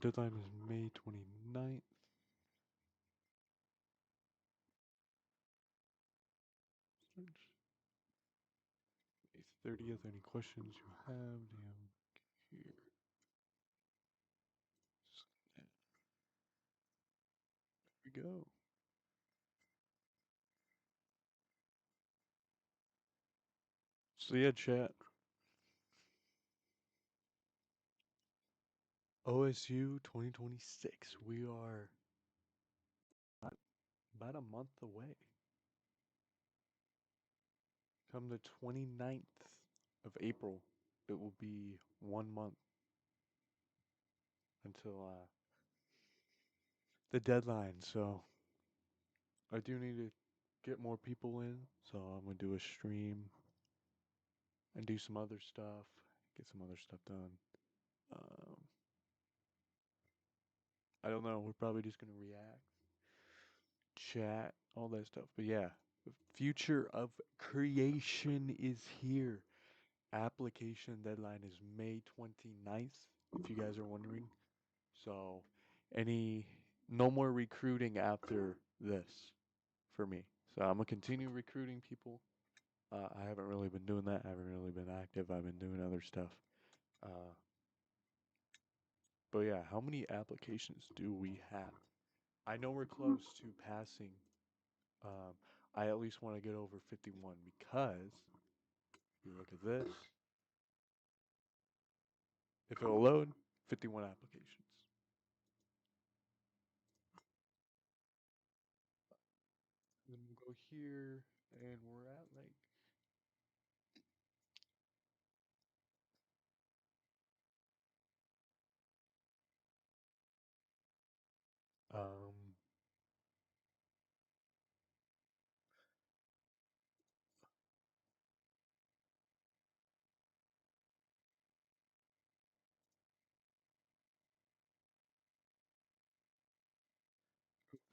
Deadline is May 29th. May 30th. Any questions you have? Damn, here. There we go. So yeah, chat. OSU 2026. We are about a month away. Come the 29th of April, it will be 1 month until the deadline. So I do need to get more people in. So I'm gonna do a stream and do some other stuff. Get some other stuff done. Um, I don't know. We're probably just gonna react, chat, all that stuff. But yeah, the future of creation is here. Application deadline is May 29th, if you guys are wondering. So, any no more recruiting after this for me. So I'm gonna continue recruiting people. I haven't really been doing that. I haven't really been active. I've been doing other stuff. Uh, but yeah, how many applications do we have? I know we're close to passing. Um, I at least want to get over 51 because if you look at this, if it'll load, 51 applications. Then we'll go here, and we're at like um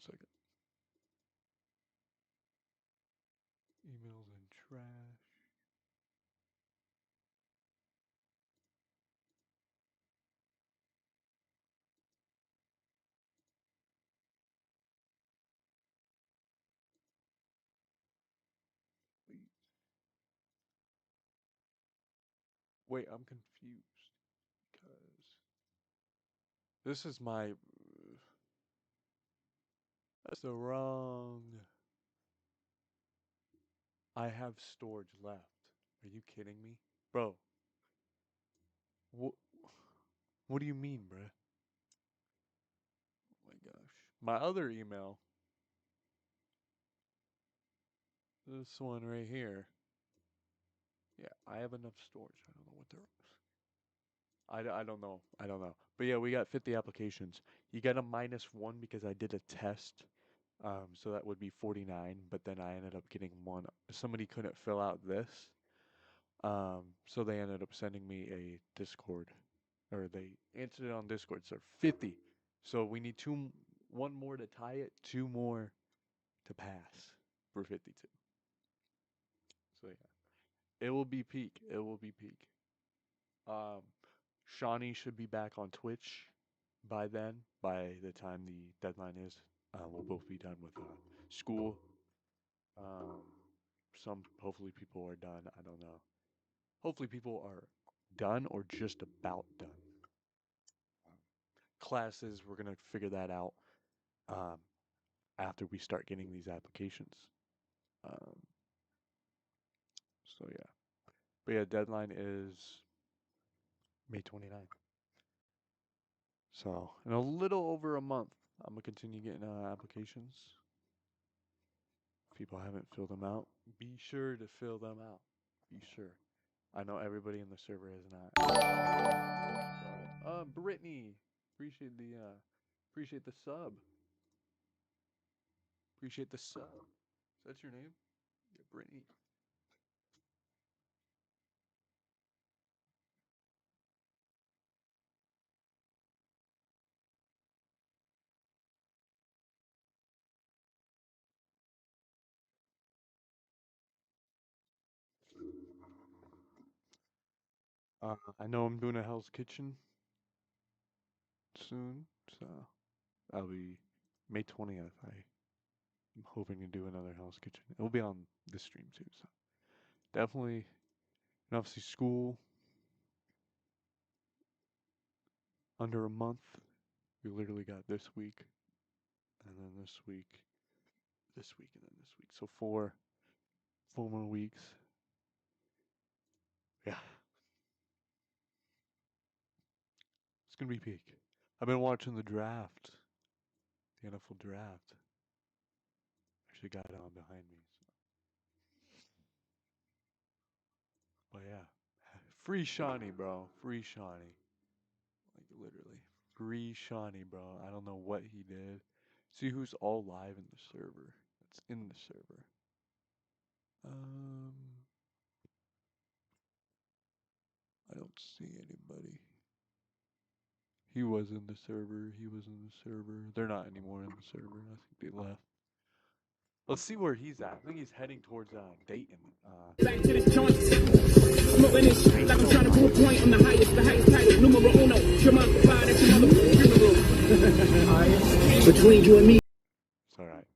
second emails and trash. Wait, wait, I'm confused because this is my that's the wrong. I have storage left. Are you kidding me, bro? What? What do you mean, bruh? Oh my gosh, my other email, this one right here. Yeah, I have enough storage. I don't know what they're. I don't know. I don't know. But yeah, we got 50 applications. You got a -1 because I did a test. So that would be 49, but then I ended up getting one. Somebody couldn't fill out this. So they ended up sending me a Discord, or they answered it on Discord. So 50. So we need one more to tie it, two more to pass for 52. So yeah, it will be peak. It will be peak. Um, Shawnee should be back on Twitch by then. By the time the deadline is, we'll both be done with school. Um, some hopefully people are done. I don't know. Hopefully people are done or just about done. Classes, we're gonna figure that out um, after we start getting these applications. Um, so yeah, but yeah, deadline is May 29th. So in a little over a month, I'm gonna continue getting applications. If people haven't filled them out, be sure to fill them out. Be sure. I know everybody in the server has not. Brittany, appreciate appreciate the sub. Appreciate the sub. Is that your name? Yeah, Brittany. I know I'm doing a Hell's Kitchen. soon, so that'll be May 20th. I'm hoping to do another Hell's Kitchen. It'll be on this stream too, so definitely. And obviously, school under a month. We literally got this week, and then this week, and then this week. So four more weeks. Yeah, it's gonna be peak. I've been watching the draft, the NFL draft. Actually got it on behind me. So. But yeah, free Shawnee, bro. Free Shawnee. Like literally, free Shawnee, bro. I don't know what he did. See who's all live in the server. That's in the server. Um, I don't see anybody. He was in the server. He was in the server. They're not anymore in the server. I think they left. Let's see where he's at. I think he's heading towards Dayton. Back to the joint, smoking this shit like I'm trying to prove a point. I'm the highest title, numero uno. Your mother, that's your mother. Between you and me. It's alright.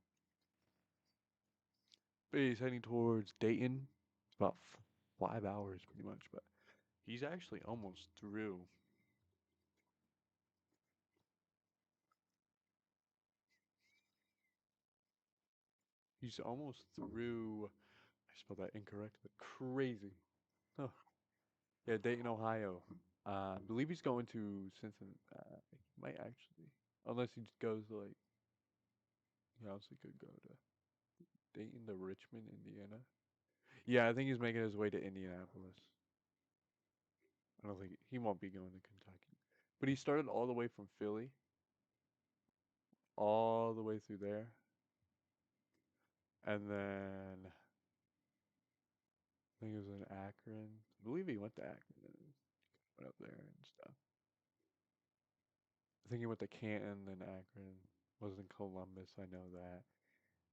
But he's heading towards Dayton. It's about 5 hours pretty much, but he's actually almost through. He's almost through. I spelled that incorrect, but crazy. Oh, yeah, Dayton, Ohio. I believe he's going to Cincinnati. He might actually, unless he just goes to like, he obviously could go to Dayton to Richmond, Indiana. Yeah, I think he's making his way to Indianapolis. I don't think he won't be going to Kentucky, but he started all the way from Philly, all the way through there, and then I think it was in Akron. I believe he went to Akron and went up there and stuff. I think he went to Canton, then Akron. Was in Columbus. I know that.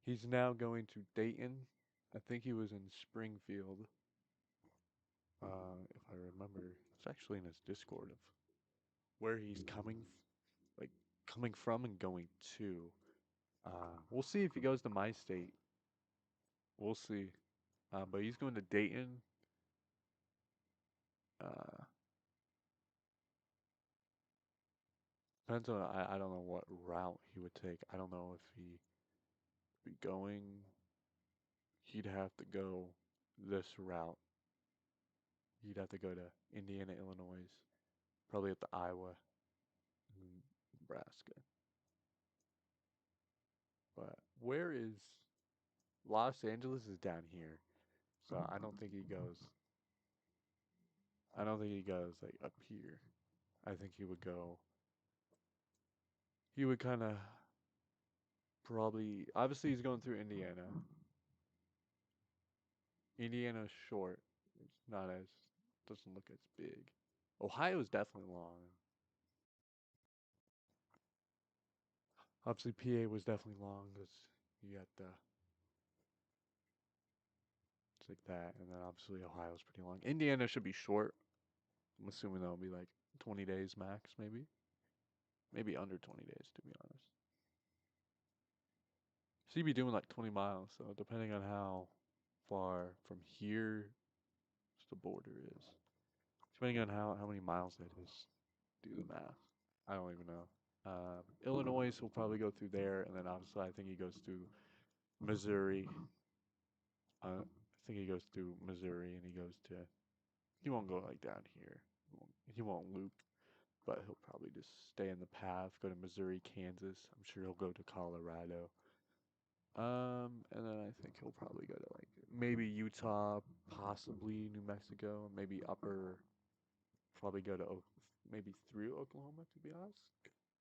He's now going to Dayton. I think he was in Springfield. If I remember, it's actually in his Discord of where he's like coming from and going to. We'll see if he goes to my state. We'll see. But he's going to Dayton. Uh, Depends on I don't know what route he would take. I don't know if he be going. He'd have to go this route. He'd have to go to Indiana, Illinois, probably up to Iowa and Nebraska. But where is Los Angeles is down here. So I don't think he goes. I don't think he goes like up here. I think he would go. He would kind of probably. Obviously, he's going through Indiana. Indiana's short. It's not as. Doesn't look as big. Ohio's definitely long. Obviously, PA was definitely long because you got the. It's like that, and then obviously Ohio's pretty long. Indiana should be short. I'm assuming that'll be like 20 days max, maybe. Maybe under 20 days, to be honest. So you'd be doing like 20 miles. So depending on how far from here to the border is, depending on how many miles that is, do the math. I don't even know. Illinois will probably go through there, and then obviously I think he goes through Missouri. I think he goes through Missouri, and he goes to. He won't go like down here. He won't loop, but he'll probably just stay in the path. Go to Missouri, Kansas. I'm sure he'll go to Colorado. And then I think he'll probably go to like maybe Utah, possibly New Mexico, maybe probably go to maybe through Oklahoma, to be honest.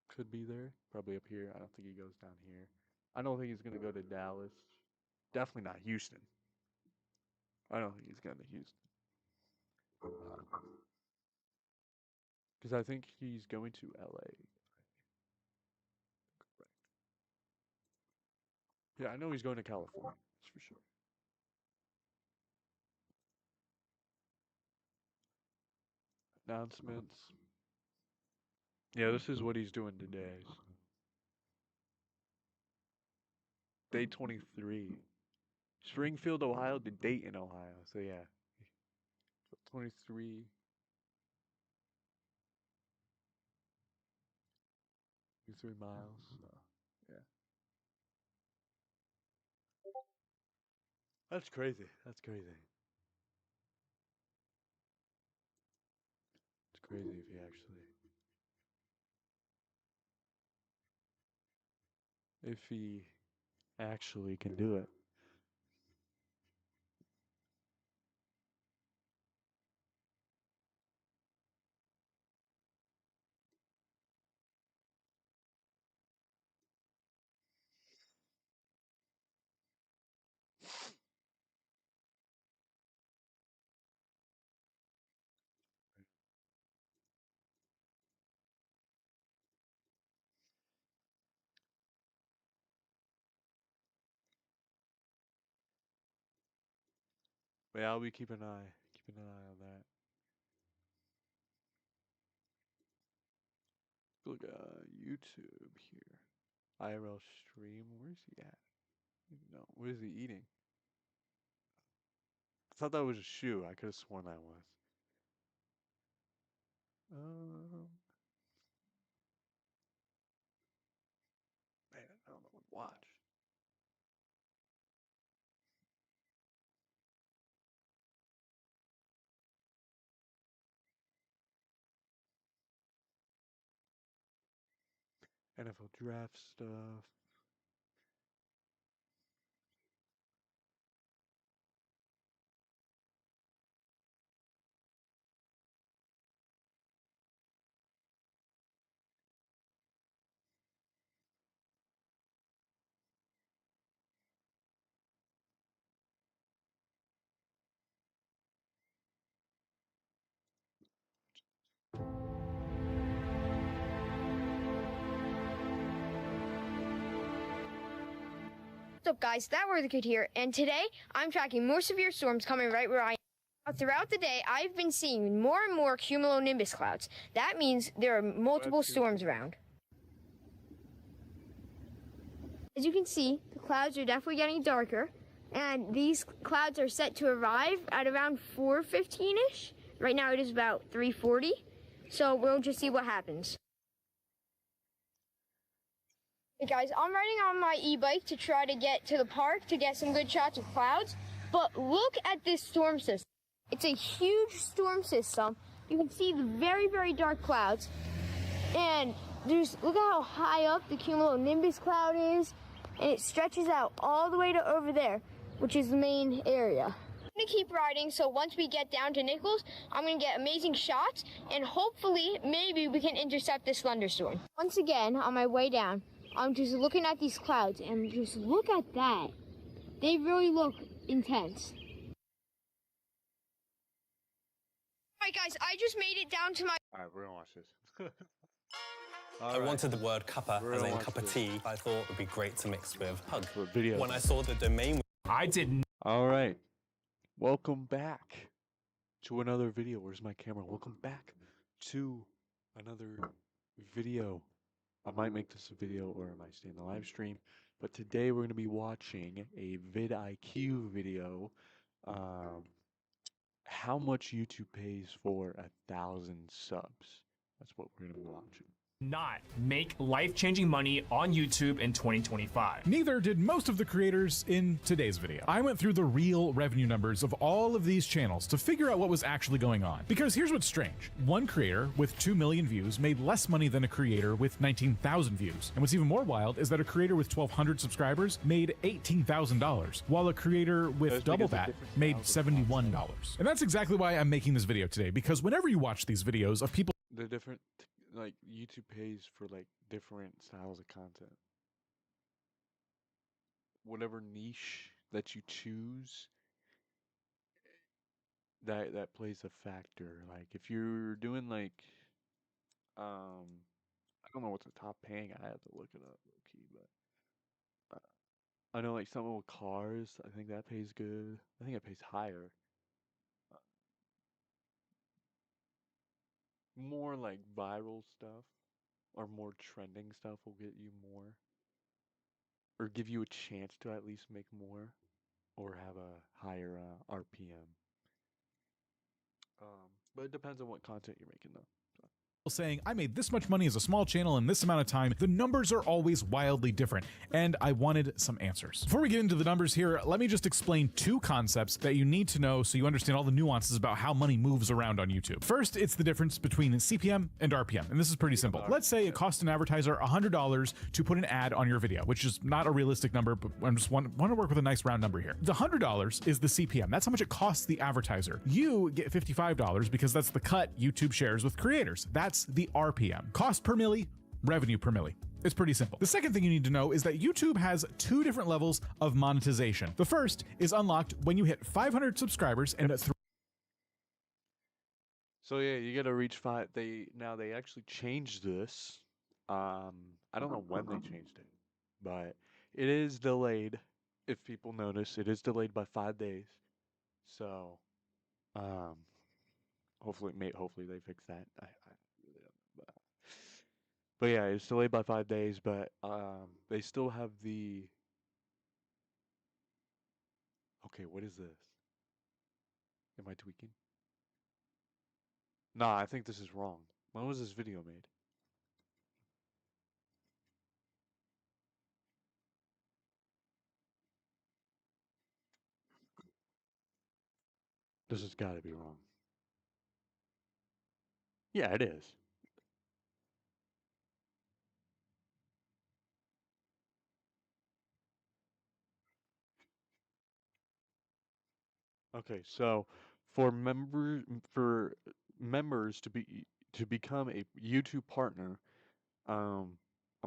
Could be there, probably up here. I don't think he goes down here. I don't think he's gonna go to Dallas. Definitely not Houston. I don't think he's going to Houston. Because I think he's going to LA. Yeah, I know he's going to California. That's for sure. Announcements. Yeah, this is what he's doing today. Day 23. Springfield, Ohio to Dayton, Ohio. So yeah, 23, 23 miles. So, yeah, that's crazy. That's crazy. It's crazy if he actually can do it. But yeah, I'll be keeping an eye on that. Look, YouTube here. IRL stream. Where's he at? No, what is he eating? I thought that was a shoe. I could have sworn that was. Um, man, I don't know what to watch. NFL draft stuff. What's up, guys? That Weather Kid here, and today I'm tracking more severe storms coming right where I am. Throughout the day, I've been seeing more and more cumulonimbus clouds. That means there are multiple storms around. As you can see, the clouds are definitely getting darker, and these clouds are set to arrive at around 4:15-ish. Right now it is about 3:40, so we'll just see what happens. Hey guys, I'm riding on my e-bike to try to get to the park to get some good shots of clouds, but look at this storm system. It's a huge storm system. You can see the very, very dark clouds, and look at how high up the cumulonimbus cloud is, and it stretches out all the way to over there, which is the main area. I'm gonna keep riding, so once we get down to Nichols, I'm gonna get amazing shots, and hopefully, maybe we can intercept this thunderstorm. Once again, on my way down, I'm just looking at these clouds, and just look at that. They really look intense. Alright guys, I just made it down to my... Alright, we're gonna watch this. I wanted the word cuppa, We're as gonna in watch cup of this. tea, I thought would be great to mix with hug. For video. When I saw the domain I didn't. Alright. Welcome back to another video. Where's my camera? Welcome back to another video. I might make this a video or I might stay in the live stream. But today we're going to be watching a vidIQ video. How much YouTube pays for 1,000 subs. That's what we're going to be watching. Not make life-changing money on YouTube in 2025. Neither did most of the creators in today's video. I went through the real revenue numbers of all of these channels to figure out what was actually going on. Because here's what's strange. One creator with 2 million views made less money than a creator with 19,000 views. And what's even more wild is that a creator with 1,200 subscribers made $18,000, while a creator with That's double because the that difference made in $71. And that's exactly why I'm making this video today, because whenever you watch these videos of people The different, like, YouTube pays for, like, different styles of content. Whatever niche that you choose, that plays a factor. Like, if you're doing, like, I don't know what's the top paying. I have to look it up, low key, but I know, like, something with cars, I think that pays good. I think it pays higher. More like viral stuff. or more trending stuff will get you more, or give you a chance to at least make more, or have a higher RPM. But it depends on what content you're making, though. Saying I made this much money as a small channel in this amount of time, the numbers are always wildly different, and I wanted some answers. Before we get into the numbers here, let me just explain two concepts that you need to know so you understand all the nuances about how money moves around on YouTube. First, it's the difference between CPM and RPM, and this is pretty simple. Let's say it costs an advertiser $100 to put an ad on your video, which is not a realistic number, but I just want to work with a nice round number here. The $100 is the CPM. That's how much it costs the advertiser. You get $55 because that's the cut YouTube shares with creators. That's the RPM. Cost per milli, revenue per milli. It's pretty simple. The second thing you need to know is that YouTube has two different levels of monetization. The first is unlocked when you hit 500 subscribers and So yeah, you gotta reach 5. They actually changed this. I don't know when they changed it, but it is delayed. If people notice, it is delayed by 5 days. So, hopefully they fix that. I really don't know, but yeah, it's delayed by 5 days. But they still have the. Okay, what is this? Am I tweaking? Nah, I think this is wrong. When was this video made? This has got to be wrong. Yeah, it is. Okay, so for members to become a YouTube partner, I'm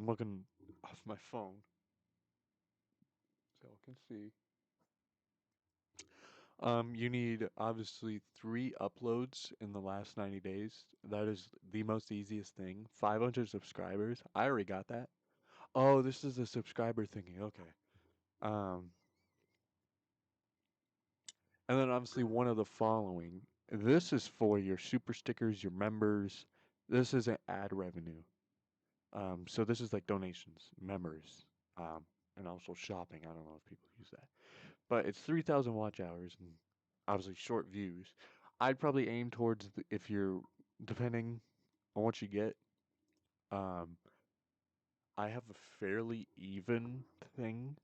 looking off my phone so I can see. You need obviously 3 uploads in the last 90 days. That is the most easiest thing. 500 subscribers. I already got that. Oh, this is the subscriber thingy. Okay. Um, and then obviously one of the following. This is for your super stickers, your members. This is an ad revenue. So this is like donations, members, and also shopping. I don't know if people use that, but it's 3,000 watch hours and obviously short views. I'd probably aim towards if you're depending on what you get. Um, I have a fairly even thing.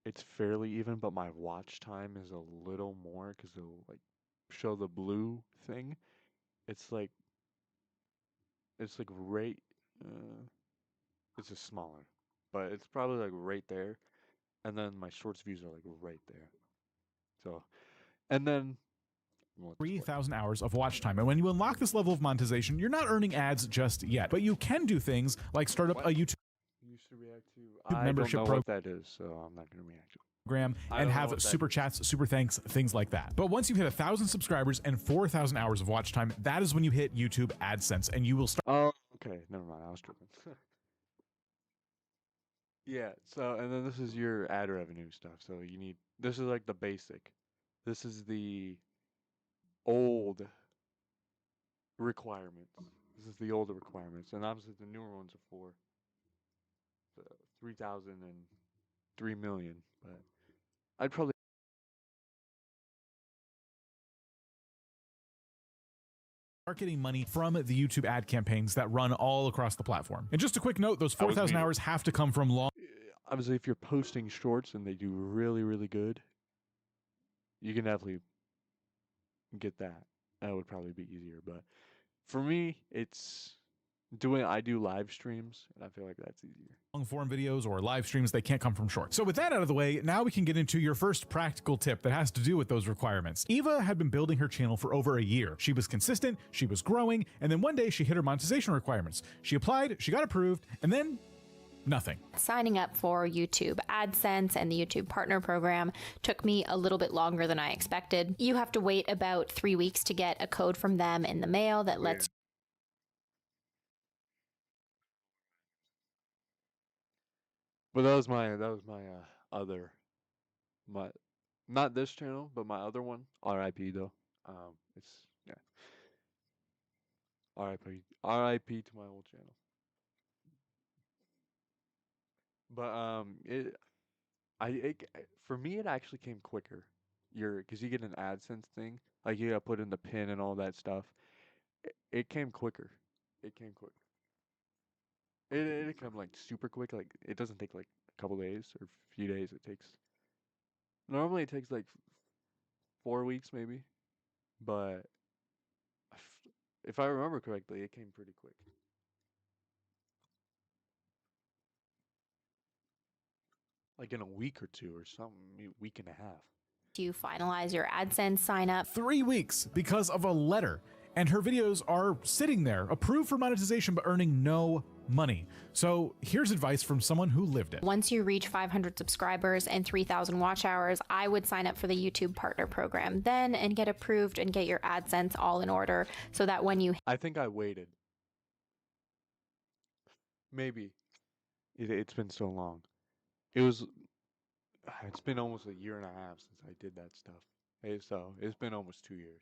It's fairly even, but my watch time is a little more because it'll like show the blue thing. It's like right. Uh, it's just smaller, but it's probably like right there. And then my shorts views are like right there. So, and then 3,000 hours of watch time. And when you unlock this level of monetization, you're not earning ads just yet, but you can do things like start up a YouTube used to react to. I membership don't know what that is, so I'm not gonna react to it. program and have super chats, super thanks, things like that. But once you hit 1,000 subscribers and 4,000 hours of watch time, that is when you hit YouTube AdSense and you will start. Oh, okay. Never mind. I was tripping. Yeah. So, and then this is your ad revenue stuff. So you need. This is like the basic. This is the old requirements. This is the older requirements, and obviously the newer ones are for the 3,000 and 3 million. But I'd probably. Start getting money from the YouTube ad campaigns that run all across the platform. And just a quick note, those 4,000 hours have to come from long. Obviously, if you're posting shorts and they do really, really good, you can definitely get that. That would probably be easier. But for me, it's I do live streams, and I feel like that's easier. Long form videos or live streams, they can't come from shorts. So with that out of the way, now we can get into your first practical tip that has to do with those requirements. Eva had been building her channel for over a year. She was consistent, she was growing, and then one day she hit her monetization requirements. She applied, she got approved, and then nothing. Signing up for YouTube AdSense and the YouTube Partner Program took me a little bit longer than I expected. You have to wait about 3 weeks to get a code from them in the mail that lets But that was my other not this channel, but my other one. RIP though. It's yeah. R.I.P. to my old channel. But for me it actually came quicker. Because you get an AdSense thing, like you gotta put in the pin and all that stuff. It came quicker. It came quick. It didn't come like super quick. Like it doesn't take like a couple days or a few days. It takes normally it takes like 4 weeks maybe, but if I remember correctly, it came pretty quick. Like in a week or two or something, maybe a week and a half. You finalize your AdSense sign up. 3 weeks because of a letter. And her videos are sitting there, approved for monetization, but earning no money. So here's advice from someone who lived it. Once you reach 500 subscribers and 3,000 watch hours, I would sign up for the YouTube Partner Program then and get approved and get your AdSense all in order so that when you I think I waited. Maybe. It's been so long. It's been almost a year and a half since I did that stuff. So it's been almost 2 years.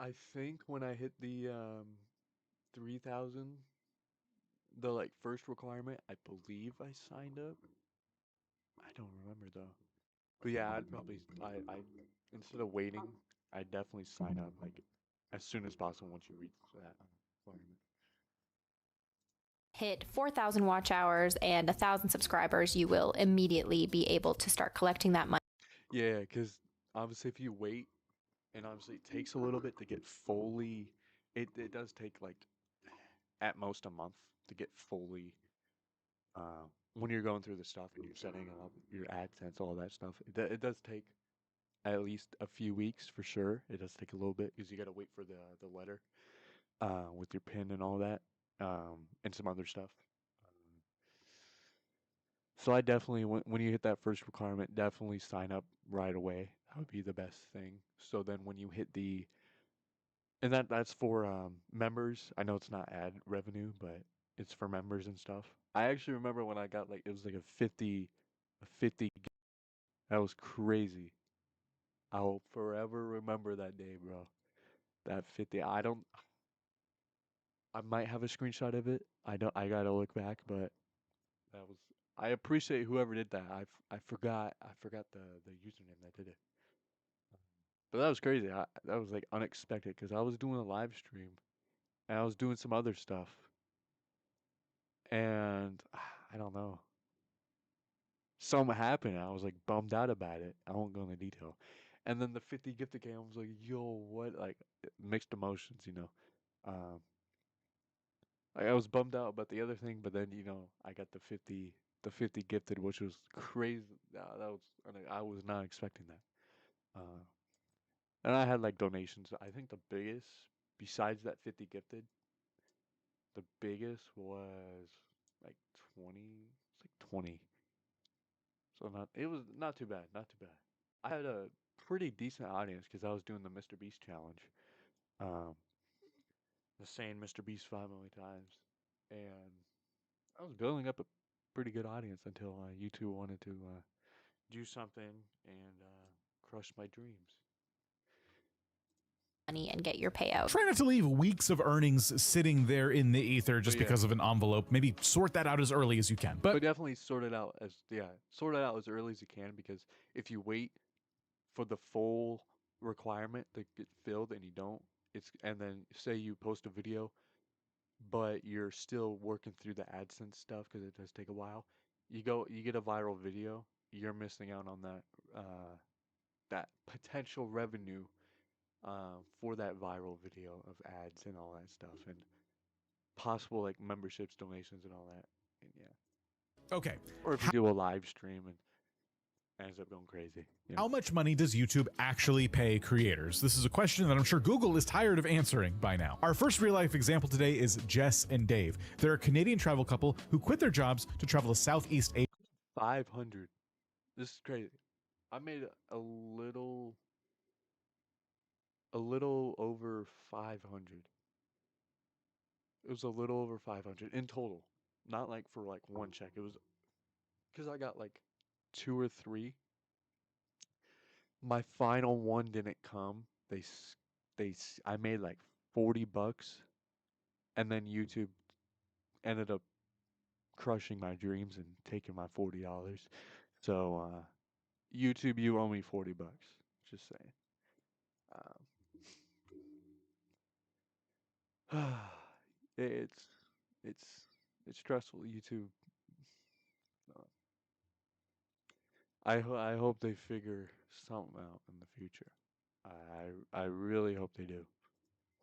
I think when I hit the 3,000, the like first requirement, I believe I signed up. I don't remember though. But yeah, I instead of waiting, I definitely sign up like as soon as possible once you reach that requirement. hit 4,000 watch hours and 1,000 subscribers, you will immediately be able to start collecting that money. Yeah, because obviously if you wait, and obviously it takes a little bit to get fully, it does take like at most a month to get fully, when you're going through the stuff and you're setting up your AdSense, all that stuff, it does take at least a few weeks for sure. It does take a little bit because you got to wait for the letter with your PIN and all that, and some other stuff. So I definitely, when you hit that first requirement, definitely sign up right away. That would be the best thing. So then when you hit and that's for members. I know it's not ad revenue, but it's for members and stuff. I actually remember when I got like, it was like a 50. That was crazy. I'll forever remember that day, bro. That 50. I might have a screenshot of it. I gotta look back, but that was, I appreciate whoever did that. I forgot the username that did it. But that was crazy. That was like unexpected because I was doing a live stream and I was doing some other stuff. And I don't know. Something happened. And I was like bummed out about it. I won't go into detail. And then the 50 gifted came. I was like, yo, what? Like mixed emotions, you know. Like I was bummed out about the other thing, but then I got the 50 gifted, which was crazy. I was not expecting that. And I had like donations. I think the biggest, besides that 50 gifted, the biggest was like 20. It's like 20. So it was not too bad. Not too bad. I had a pretty decent audience because I was doing the Mr. Beast challenge. The saying Mr. Beast 5 million times, and I was building up a pretty good audience until YouTube wanted to do something and crush my dreams. And get your payout. Try not to leave weeks of earnings sitting there in the ether just because of an envelope. Maybe sort that out as early as you can. But definitely sort it out as early as you can, because if you wait for the full requirement to get filled and you don't, and then say you post a video but you're still working through the AdSense stuff because it does take a while. You get a viral video, you're missing out on that potential revenue for that viral video of ads and all that stuff, and possible like memberships, donations, and all that. And yeah. Okay. Or if you do a live stream and ends up going crazy. How much money does YouTube actually pay creators? This is a question that I'm sure Google is tired of answering by now. Our first real life example today is Jess and Dave. They're a Canadian travel couple who quit their jobs to travel to Southeast Asia. 500. This is crazy. I made a little over 500. It was a little over 500 in total. Not like for like one check. It was because I got like 2 or 3. my final one didn't come. I made like $40, and then YouTube ended up crushing my dreams and taking my $40. So YouTube, you owe me $40. Just saying. It's stressful. YouTube. I hope they figure something out in the future. I really hope they do.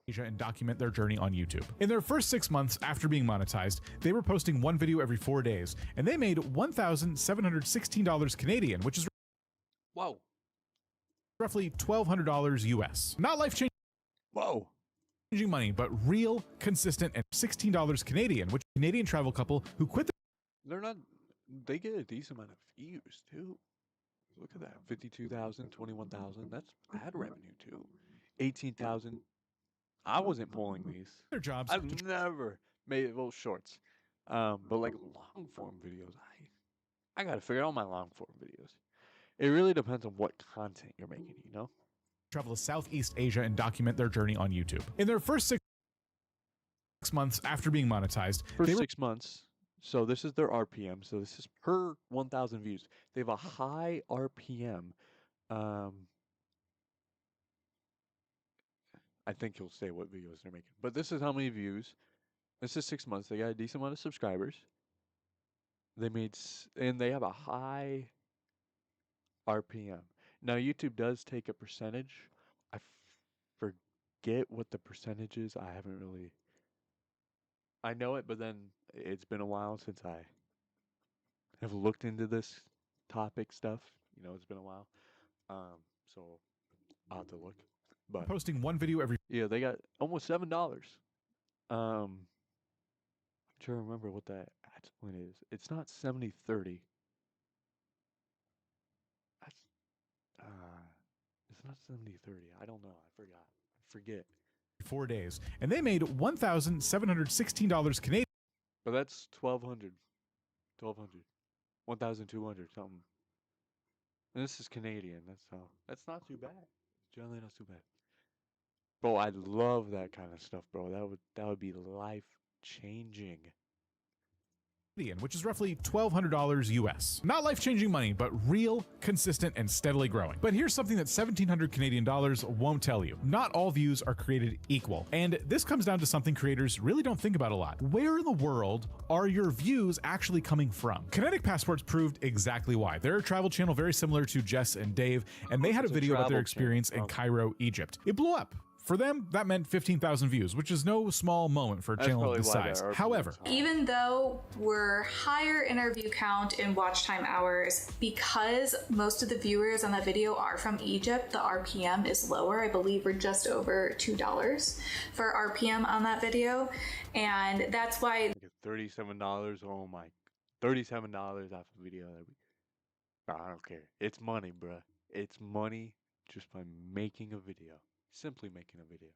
Asia and document their journey on YouTube. In their first 6 months after being monetized, they were posting one video every 4 days, and they made $1,716 Canadian, which is Whoa. roughly $1,200 US. Not life-changing Whoa. money, but real, consistent, and $16 Canadian, which is a Canadian travel couple who quit They're not. They get a decent amount of views too. Look at that. 52,000, 21,000. That's ad revenue too. 18,000. I wasn't pulling these. their jobs. I've never made shorts. But like long form videos, I gotta figure out my long form videos. It really depends on what content you're making, you know? Travel to Southeast Asia and document their journey on YouTube. In their first 6 months after being monetized, For they were 6 months. So this is their RPM. So this is per 1,000 views. They have a high RPM. I think you'll say what videos they're making. But this is how many views. This is 6 months. They got a decent amount of subscribers. They made, and they have a high RPM. Now YouTube does take a percentage. I forget what the percentage is. I haven't really. I know it, but then it's been a while since I have looked into this topic stuff. You know, it's been a while. So I'll have to look. But posting one video every yeah, they got almost $7. I'm trying to remember what that ad split is. It's not 70-30. That's it's not 70-30. I don't know. I forget. 4 days, and they made $1,716 Canadian. But that's 1,200. 1,200 something. And this is Canadian. That's not too bad. Generally not too bad. Bro, I love that kind of stuff, bro. That would be life changing. Which is roughly $1,200 US. Not life-changing money, but real, consistent, and steadily growing. But here's something that 1,700 Canadian dollars won't tell you. Not all views are created equal. And this comes down to something creators really don't think about a lot. Where in the world are your views actually coming from? Kinetic Passports proved exactly why. They're a travel channel very similar to Jess and Dave, and they had a video about their experience in Cairo, Egypt. It blew up. For them, that meant 15,000 views, which is no small moment for a channel of this size. However, even though we're higher in our view count and watch time hours, because most of the viewers on that video are from Egypt, the RPM is lower. I believe we're just over $2 for RPM on that video. And that's why $37. Oh my, $37 off a video. I don't care. It's money, bruh. It's money just by making a video. Simply making a video.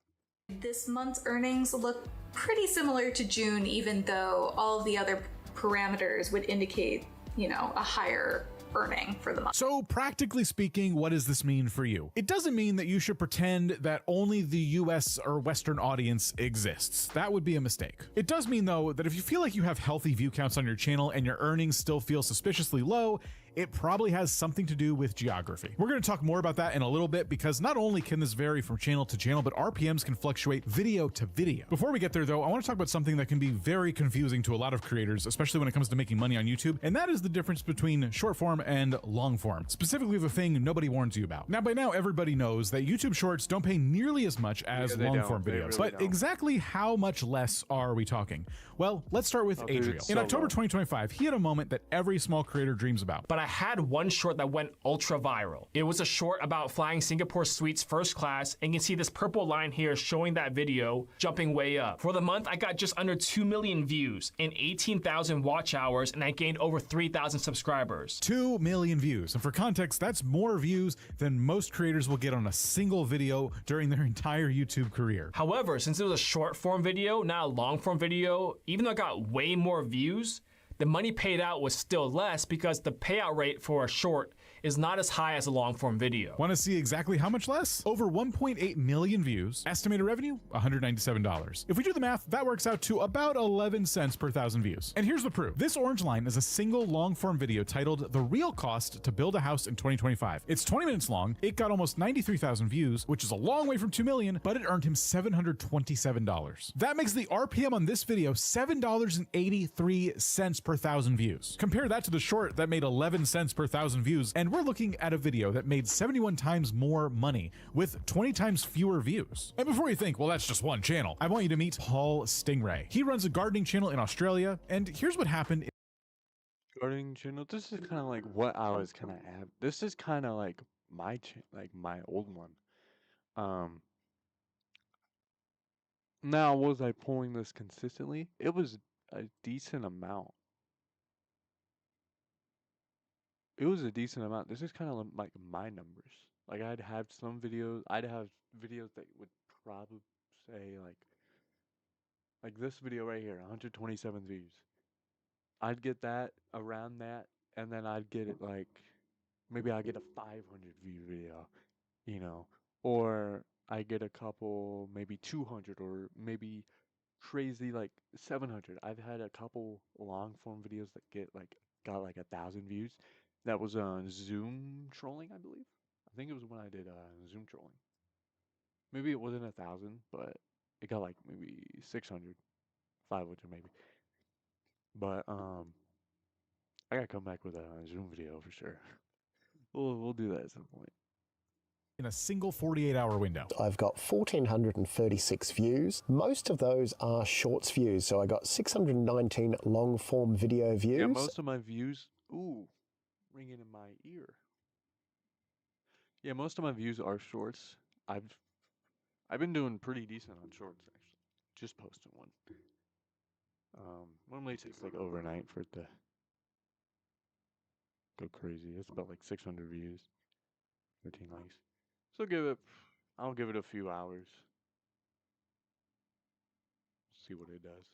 this month's earnings look pretty similar to June, even though all of the other parameters would indicate, you know, a higher earning for the month. So practically speaking, what does this mean for you? It doesn't mean that you should pretend that only the US or Western audience exists. That would be a mistake. It does mean though that if you feel like you have healthy view counts on your channel and your earnings still feel suspiciously low, it probably has something to do with geography. We're going to talk more about that in a little bit because not only can this vary from channel to channel, but RPMs can fluctuate video to video. Before we get there though, I want to talk about something that can be very confusing to a lot of creators, especially when it comes to making money on YouTube, and that is the difference between short form and long form, specifically the thing nobody warns you about. Now, by now, everybody knows that YouTube Shorts don't pay nearly as much as long form videos, but exactly how much less are we talking? Well, let's start with Adriel. In October 2025, he had a moment that every small creator dreams about. But I had one short that went ultra viral. It was a short about flying Singapore Suites first class, and you can see this purple line here showing that video jumping way up. For the month, I got just under 2 million views and 18,000 watch hours, and I gained over 3,000 subscribers. 2 million views. And for context, that's more views than most creators will get on a single video during their entire YouTube career. However, since it was a short form video, not a long form video, even though I got way more views, the money paid out was still less because the payout rate for a short is not as high as a long form video. Want to see exactly how much less? Over 1.8 million views, estimated revenue $197. If we do the math, that works out to about 11 cents per thousand views. And here's the proof. This orange line is a single long form video titled The Real Cost to Build a House in 2025. It's 20 minutes long, it got almost 93,000 views, which is a long way from 2 million, but it earned him $727. That makes the RPM on this video $7.83 per thousand views. Compare that to the short that made 11 cents per thousand views, and we're looking at a video that made 71 times more money with 20 times fewer views. And before you think, well, that's just one channel, I want you to meet Paul Stingray. He runs a gardening channel in Australia, and here's what happened. Gardening channel. This is kind of like what I was kind of at. This is kind of like my my old one. Now was I pulling this consistently? It was a decent amount. It was a decent amount. This is kind of like my numbers. Like I'd have videos that would probably say like this video right here, 127 views. I'd get that around that, and then I'd get it like maybe I'd get a 500 view video, you know, or I get a couple maybe 200 or maybe crazy like 700. I've had a couple long form videos that got like 1,000 views. That was Zoom trolling, I believe. I think it was when I did Zoom trolling. Maybe it wasn't 1,000, but it got like maybe 600, 500 maybe. But I gotta come back with a Zoom video for sure. We'll do that at some point. In a single 48-hour window. I've got 1,436 views. Most of those are shorts views, so I got 619 long form video views. Yeah, most of my views, ringing in my ear. Yeah, most of my views are shorts. I've been doing pretty decent on shorts actually. Just posting one. Normally it takes like overnight for it to go crazy. It's about like 600 views, 13 likes. So I'll give it a few hours. See what it does.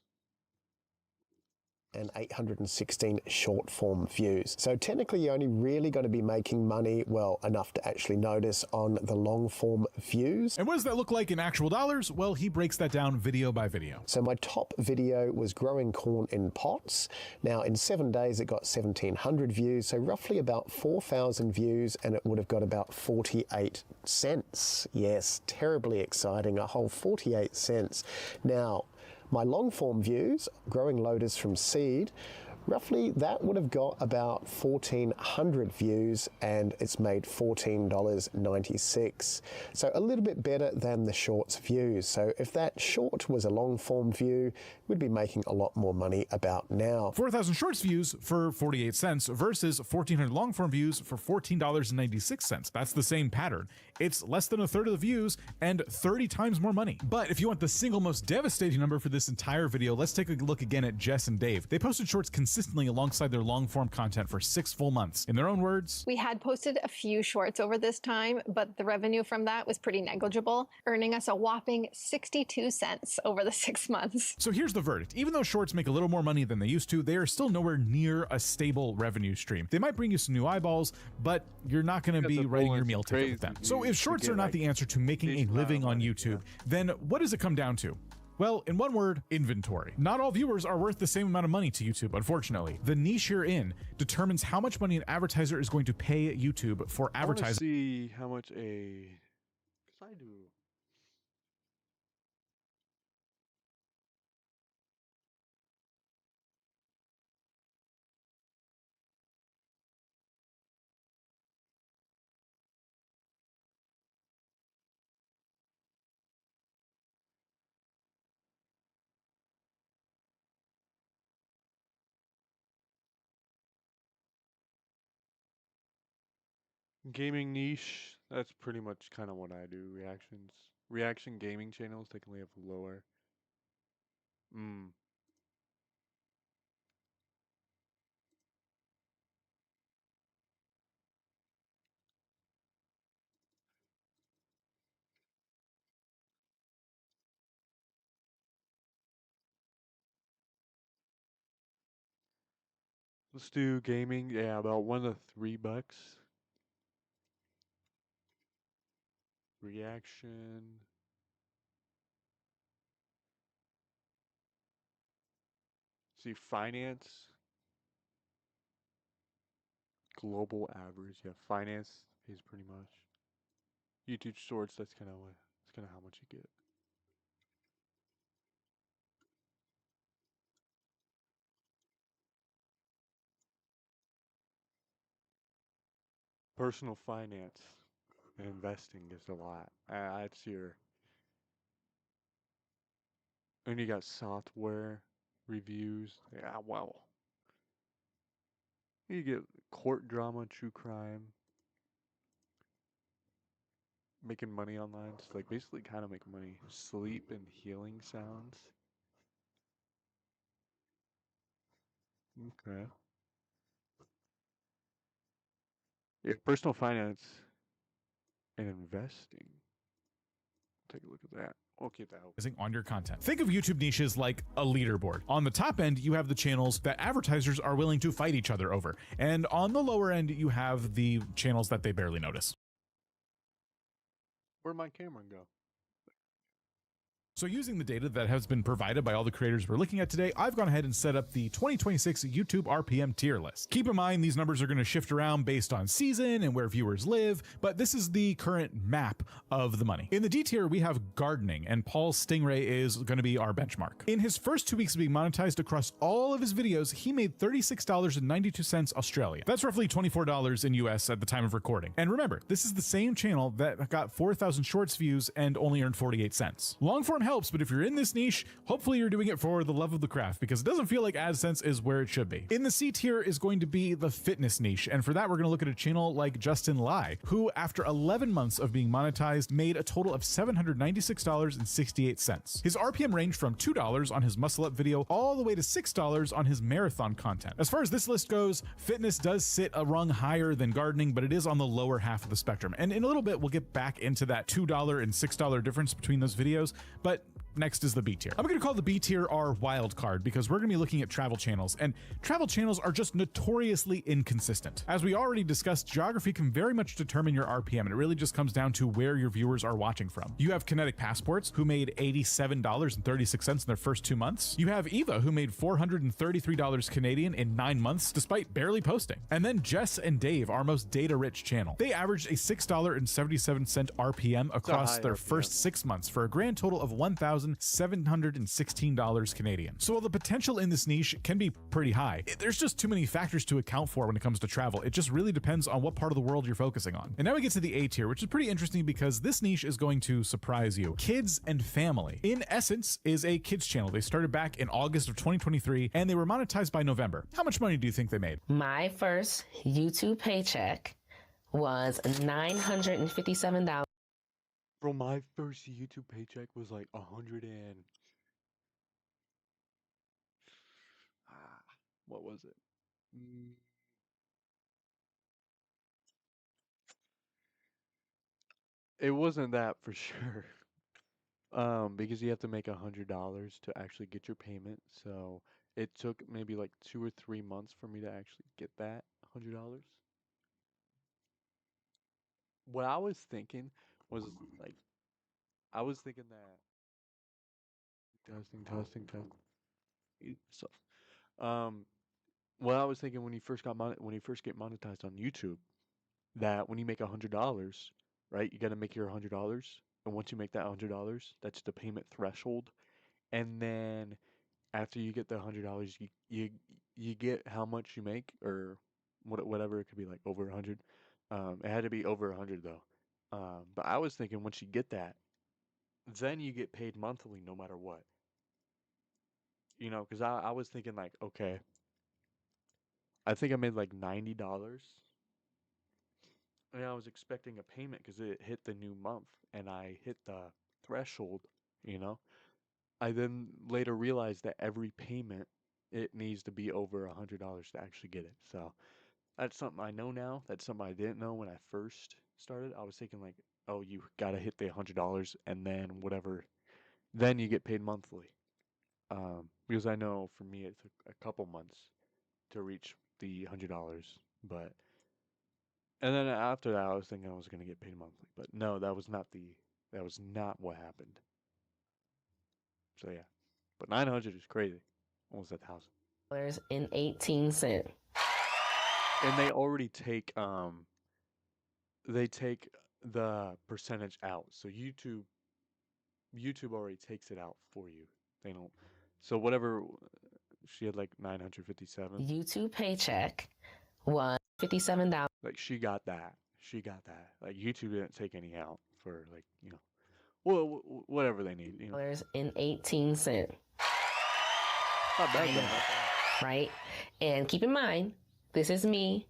And 816 short form views. So technically you're only really going to be making money, well, enough to actually notice on the long form views. And what does that look like in actual dollars? Well, he breaks that down video by video. So my top video was growing corn in pots. Now in 7 days it got 1,700 views, so roughly about 4,000 views, and it would have got about 48 cents. Yes, terribly exciting, a whole 48 cents. Now, my long form views, growing lotus from seed, roughly that would have got about 1,400 views, and it's made $14.96. So a little bit better than the shorts views. So if that short was a long form view, we'd be making a lot more money about now. 4,000 shorts views for 48 cents versus 1,400 long form views for $14.96. That's the same pattern. It's less than a third of the views and 30 times more money. But if you want the single most devastating number for this entire video, let's take a look again at Jess and Dave. They posted shorts consistently alongside their long form content for 6 full months. In their own words, we had posted a few shorts over this time, but the revenue from that was pretty negligible, earning us a whopping 62 cents over the 6 months. So here's the verdict. Even though shorts make a little more money than they used to, they are still nowhere near a stable revenue stream. They might bring you some new eyeballs, but you're not going to be writing your meal ticket with them. So if shorts are not the answer to making a living on YouTube, then what does it come down to? Well, in one word, inventory. Not all viewers are worth the same amount of money to YouTube, unfortunately. The niche you're in determines how much money an advertiser is going to pay YouTube for advertising. I want to see how much because I do. Gaming niche, that's pretty much kind of what I do. Reaction gaming channels technically have lower. Let's do gaming. Yeah, about $1 to $3. reaction. See, finance, global average. Yeah, finance is pretty much. YouTube Shorts. That's kind of how much you get. Personal finance and investing is a lot. That's your. And you got software reviews. Yeah, wow. You get court drama, true crime, making money online. It's like basically kind of making money. Sleep and healing sounds. Okay. Yeah, personal finance and investing. Take a look at that. We'll keep that open. On your content. Think of YouTube niches like a leaderboard. On the top end, you have the channels that advertisers are willing to fight each other over. And on the lower end, you have the channels that they barely notice. Where'd my camera go? So using the data that has been provided by all the creators we're looking at today, I've gone ahead and set up the 2026 YouTube RPM tier list. Keep in mind, these numbers are going to shift around based on season and where viewers live, but this is the current map of the money. In the D tier, we have gardening, and Paul Stingray is going to be our benchmark. In his first 2 weeks of being monetized across all of his videos, he made $36.92 Australian. That's roughly $24 in US at the time of recording. And remember, this is the same channel that got 4,000 shorts views and only earned 48 cents. Long form helps, but if you're in this niche, hopefully you're doing it for the love of the craft, because it doesn't feel like AdSense is where it should be. In the C tier is going to be the fitness niche, and for that we're going to look at a channel like Justin Lai, who after 11 months of being monetized made a total of $796.68. His RPM ranged from $2 on his muscle up video all the way to $6 on his marathon content. As far as this list goes, fitness does sit a rung higher than gardening, but it is on the lower half of the spectrum. And in a little bit, we'll get back into that $2 and $6 difference between those videos, but next is the B tier. I'm going to call the B tier our wild card because we're going to be looking at travel channels, and travel channels are just notoriously inconsistent. As we already discussed, geography can very much determine your RPM, and it really just comes down to where your viewers are watching from. You have Kinetic Passports, who made $87.36 in their first 2 months. You have Eva, who made $433 Canadian in 9 months, despite barely posting. And then Jess and Dave, our most data-rich channel. They averaged a $6.77 RPM across their first 6 months for a grand total of $1,716 Canadian. So while the potential in this niche can be pretty high, there's just too many factors to account for when it comes to travel. It just really depends on what part of the world you're focusing on. And now we get to the A tier, which is pretty interesting because this niche is going to surprise you. Kids and family. In essence, is a kids channel. They started back in August of 2023 and they were monetized by November. How much money do you think they made? My first YouTube paycheck was $957. Bro, my first YouTube paycheck was like 100 and what was it? It wasn't that for sure. Because you have to make $100 to actually get your payment. So it took maybe like 2 or 3 months for me to actually get that $100. What I was thinking was like, I was thinking that testing. So, what I was thinking when you first get monetized on YouTube, that when you make $100, right, you got to make your $100, and once you make that $100, that's the payment threshold, and then after you get the $100, you get how much you make, or whatever. It could be like over 100. It had to be over 100 though. But I was thinking once you get that, then you get paid monthly no matter what. You know, because I was thinking like, okay, I think I made like $90, and I was expecting a payment because it hit the new month and I hit the threshold, you know. I then later realized that every payment, it needs to be over $100 to actually get it. So that's something I know now. That's something I didn't know when I first started. I was thinking like, oh, you gotta hit the $100 and then whatever, then you get paid monthly. Because I know for me it took a couple months to reach the $100, but And then after that, I was thinking I was going to get paid monthly, but no, that was not what happened. So yeah, but 900 is crazy, almost $1,000. And 18 cents. And they already take the percentage out, so YouTube already takes it out for you. They don't. So whatever she had, like 957. YouTube paycheck was $57. Like she got that. Like YouTube didn't take any out for, like, you know, well, whatever they need. You know. And 18 cents. Not bad, though. Right? And keep in mind, this is me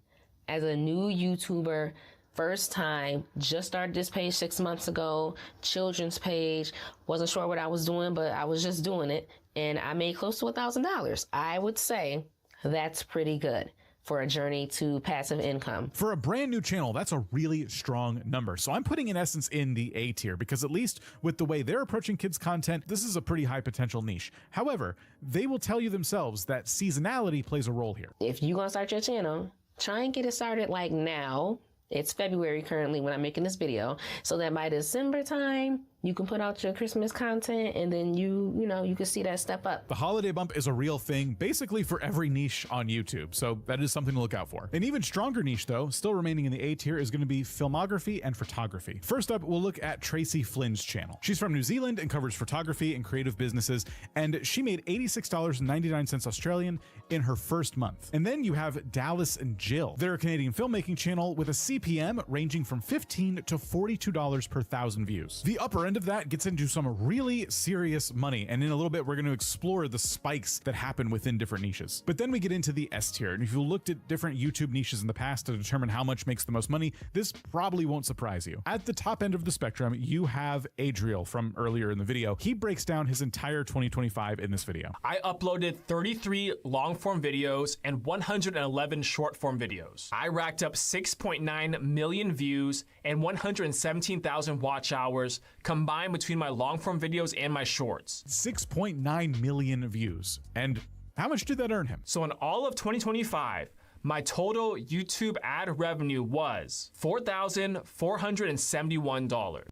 as a new YouTuber, first time, just started this page 6 months ago, children's page, wasn't sure what I was doing, but I was just doing it, and I made close to $1,000. I would say that's pretty good for a journey to passive income. For a brand new channel, that's a really strong number. So I'm putting in essence in the A tier, because at least with the way they're approaching kids content, this is a pretty high potential niche. However, they will tell you themselves that seasonality plays a role here. If you're gonna start your channel, try and get it started like now. It's February currently when I'm making this video, so that by December time, you can put out your Christmas content, and then you can see that step up. The holiday bump is a real thing, basically for every niche on YouTube, so that is something to look out for. An even stronger niche, though, still remaining in the A tier, is going to be filmography and photography. First up, we'll look at Tracy Flynn's channel. She's from New Zealand and covers photography and creative businesses, and she made $86.99 Australian in her first month. And then you have Dallas and Jill. They're a Canadian filmmaking channel with a CPM ranging from $15 to $42 per 1,000 views. The upper end of that gets into some really serious money, and in a little bit we're going to explore the spikes that happen within different niches. But then we get into the S tier, and if you looked at different YouTube niches in the past to determine how much makes the most money, this probably won't surprise you. At the top end of the spectrum, you have Adriel from earlier in the video. He breaks down his entire 2025 in this video. I uploaded 33 long-form videos and 111 short-form videos. I racked up 6.9 million views and 117,000 watch hours combined between my long-form videos and my shorts. 6.9 million views. And how much did that earn him? So in all of 2025, my total YouTube ad revenue was $4,471.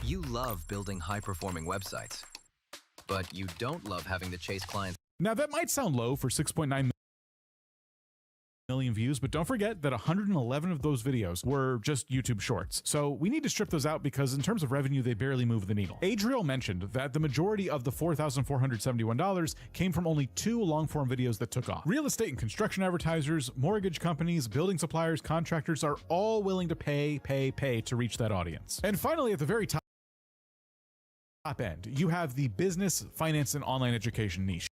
You love building high-performing websites, but you don't love having to chase clients. Now that might sound low for 6.9 million views, but don't forget that 111 of those videos were just YouTube shorts. So we need to strip those out because in terms of revenue, they barely move the needle. Adriel mentioned that the majority of the $4,471 came from only 2 long-form videos that took off. Real estate and construction advertisers, mortgage companies, building suppliers, contractors are all willing to pay to reach that audience. And finally, at the very top end, you have the business, finance, and online education niche.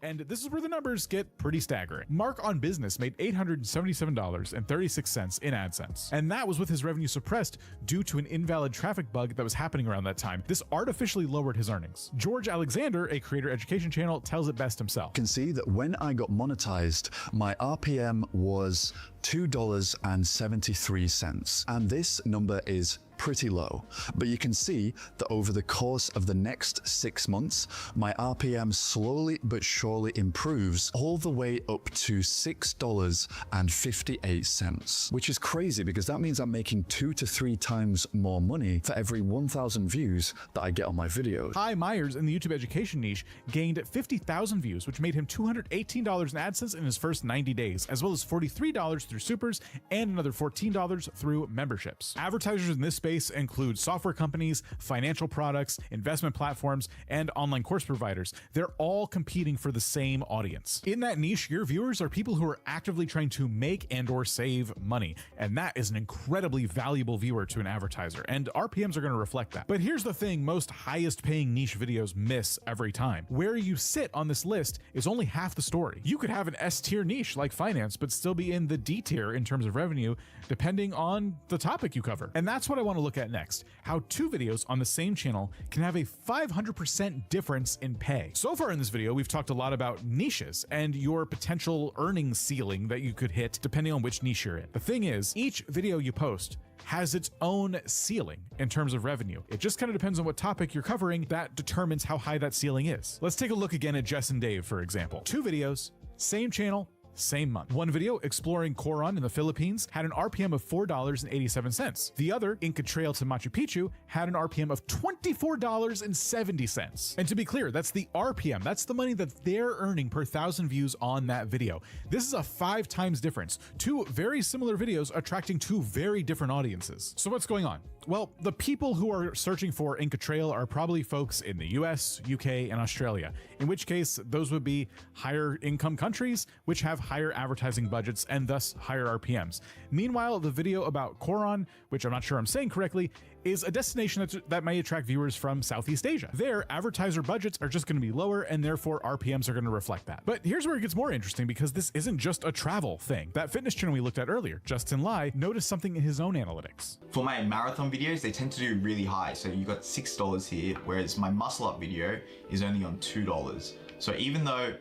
And this is where the numbers get pretty staggering. Mark on Business made $877.36 in AdSense. And that was with his revenue suppressed due to an invalid traffic bug that was happening around that time. This artificially lowered his earnings. George Alexander, a creator education channel, tells it best himself. You can see that when I got monetized, my RPM was $2.73. And this number is pretty low, but you can see that over the course of the next 6 months, my RPM slowly but surely improves all the way up to $6.58, which is crazy because that means I'm making 2 to 3 times more money for every 1,000 views that I get on my videos. Ty Myers in the YouTube education niche gained 50,000 views, which made him $218 in AdSense in his first 90 days, as well as $43 through supers and another $14 through memberships. Advertisers in this space space includes software companies, financial products, investment platforms, and online course providers. They're all competing for the same audience. In that niche, your viewers are people who are actively trying to make and or save money, and that is an incredibly valuable viewer to an advertiser, and RPMs are going to reflect that. But here's the thing most highest paying niche videos miss every time. Where you sit on this list is only half the story. You could have an S tier niche like finance, but still be in the D tier in terms of revenue, depending on the topic you cover. And that's what I want to look at next, how two videos on the same channel can have a 500% difference in pay. So far in this video, we've talked a lot about niches and your potential earnings ceiling that you could hit depending on which niche you're in. The thing is, each video you post has its own ceiling in terms of revenue. It just kind of depends on what topic you're covering that determines how high that ceiling is. Let's take a look again at Jess and Dave, for example. Two videos, same channel, same month. One video exploring Coron in the Philippines had an RPM of $4.87. The other, Inca Trail to Machu Picchu, had an RPM of $24.70. And to be clear, that's the RPM. That's the money that they're earning per 1,000 views on that video. This is a 5 times difference. Two very similar videos attracting two very different audiences. So what's going on? Well, the people who are searching for Inca Trail are probably folks in the US, UK, and Australia, in which case those would be higher income countries, which have higher advertising budgets and thus higher RPMs. Meanwhile, the video about Coron, which I'm not sure I'm saying correctly, is a destination that may attract viewers from Southeast Asia. Their advertiser budgets are just going to be lower, and therefore RPMs are going to reflect that. But here's where it gets more interesting, because this isn't just a travel thing. That fitness channel we looked at earlier, Justin Lai, noticed something in his own analytics. For my marathon videos, they tend to do really high. So you got $6 here, whereas my muscle up video is only on $2. So even though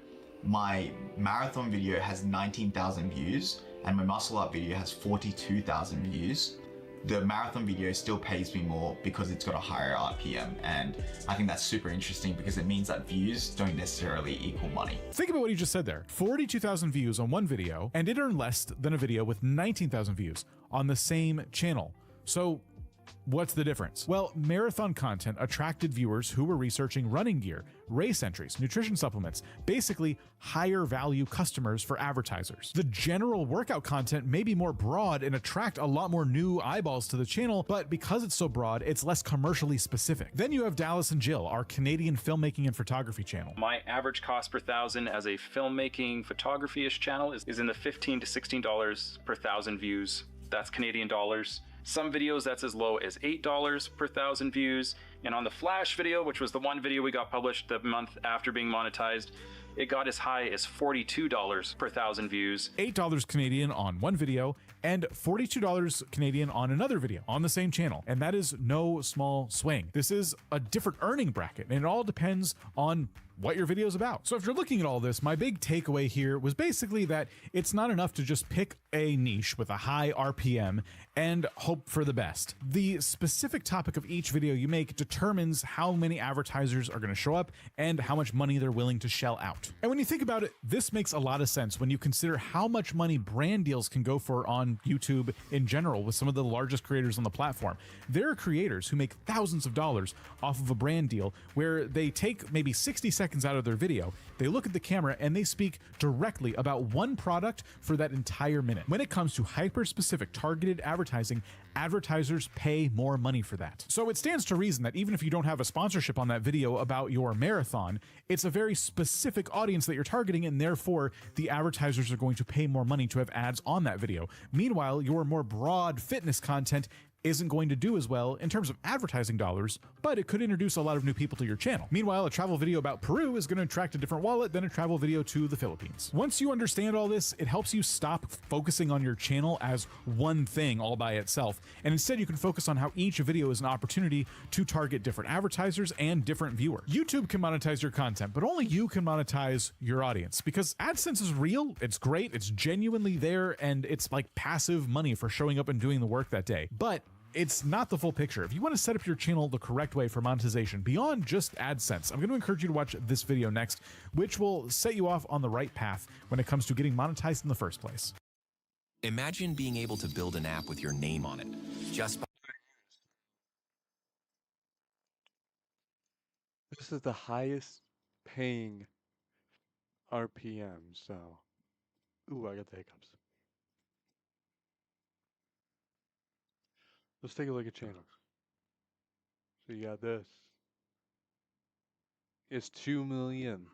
my marathon video has 19,000 views and my muscle up video has 42,000 views, the marathon video still pays me more because it's got a higher RPM, and I think that's super interesting because it means that views don't necessarily equal money. Think about what you just said there. 42,000 views on one video, and it earned less than a video with 19,000 views on the same channel. So what's the difference? Well, marathon content attracted viewers who were researching running gear, race entries, nutrition supplements, basically higher value customers for advertisers. The general workout content may be more broad and attract a lot more new eyeballs to the channel, but because it's so broad, it's less commercially specific. Then you have Dallas and Jill, our Canadian filmmaking and photography channel. My average cost per 1,000 as a filmmaking photography-ish channel is in the $15 to $16 per 1,000 views. That's Canadian dollars. Some videos that's as low as $8 per 1,000 views. And on the Flash video, which was the one video we got published the month after being monetized, it got as high as $42 per 1,000 views. $8 Canadian on one video and $42 Canadian on another video on the same channel. And that is no small swing. This is a different earning bracket, and it all depends on what your video is about. So if you're looking at all this, my big takeaway here was basically that it's not enough to just pick a niche with a high RPM and hope for the best. The specific topic of each video you make determines how many advertisers are going to show up and how much money they're willing to shell out. And when you think about it, this makes a lot of sense when you consider how much money brand deals can go for on YouTube in general with some of the largest creators on the platform. There are creators who make thousands of dollars off of a brand deal where they take maybe 60 seconds out of their video, they look at the camera and they speak directly about one product for that entire minute. When it comes to hyper-specific targeted advertising, advertisers pay more money for that. So it stands to reason that even if you don't have a sponsorship on that video about your marathon, it's a very specific audience that you're targeting, and therefore the advertisers are going to pay more money to have ads on that video. Meanwhile, your more broad fitness content isn't going to do as well in terms of advertising dollars, but it could introduce a lot of new people to your channel. Meanwhile, a travel video about Peru is going to attract a different wallet than a travel video to the Philippines. Once you understand all this, it helps you stop focusing on your channel as one thing all by itself, and instead you can focus on how each video is an opportunity to target different advertisers and different viewers. YouTube can monetize your content, but only you can monetize your audience, because AdSense is real, it's great, it's genuinely there, and it's like passive money for showing up and doing the work that day. But it's not the full picture. If you want to set up your channel the correct way for monetization beyond just AdSense, I'm going to encourage you to watch this video next, which will set you off on the right path when it comes to getting monetized in the first place. Imagine being able to build an app with your name on it, just by... This is the highest paying RPM, so... Ooh, I got the hiccups. Let's take a look at channels. So you got this. It's 2 million.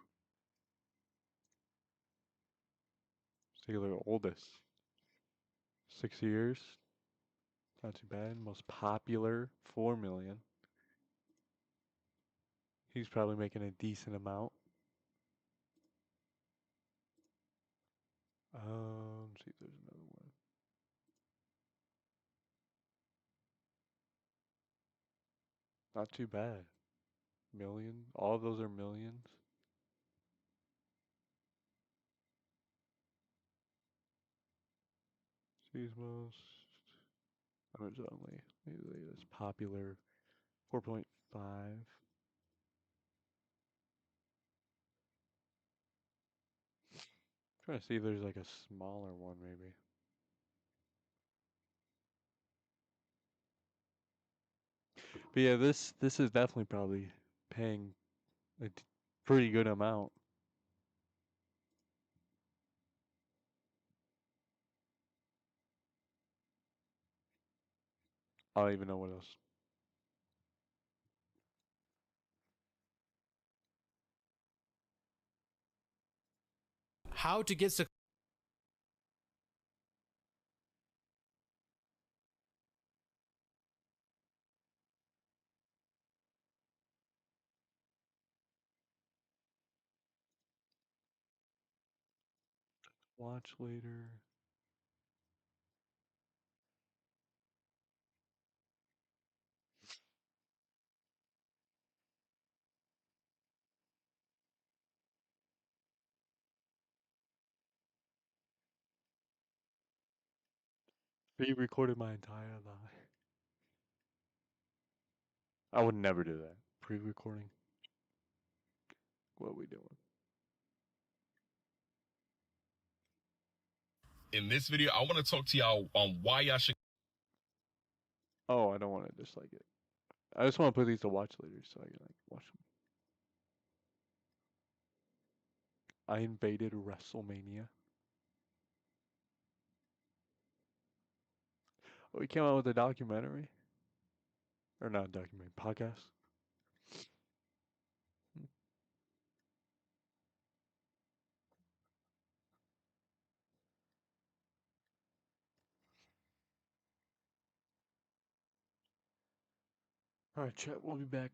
Let's take a look at oldest. 6 years. Not too bad. Most popular, 4 million. He's probably making a decent amount. See if there's another one. Not too bad. Million. All of those are millions. Sees most. Others only. Maybe that's popular. 4.5. Trying to see if there's like a smaller one maybe. But yeah, this is definitely probably paying a pretty good amount. I don't even know what else. How to get Watch later. Pre-recorded my entire life. I would never do that. Pre-recording. What are we doing? In this video, I want to talk to y'all on why y'all should. Oh, I don't want to dislike it. I just want to put these to watch later so I can like watch them. I invaded WrestleMania. Oh, we came out with a documentary. Or not a documentary, podcast. Alright, chat, we'll be back.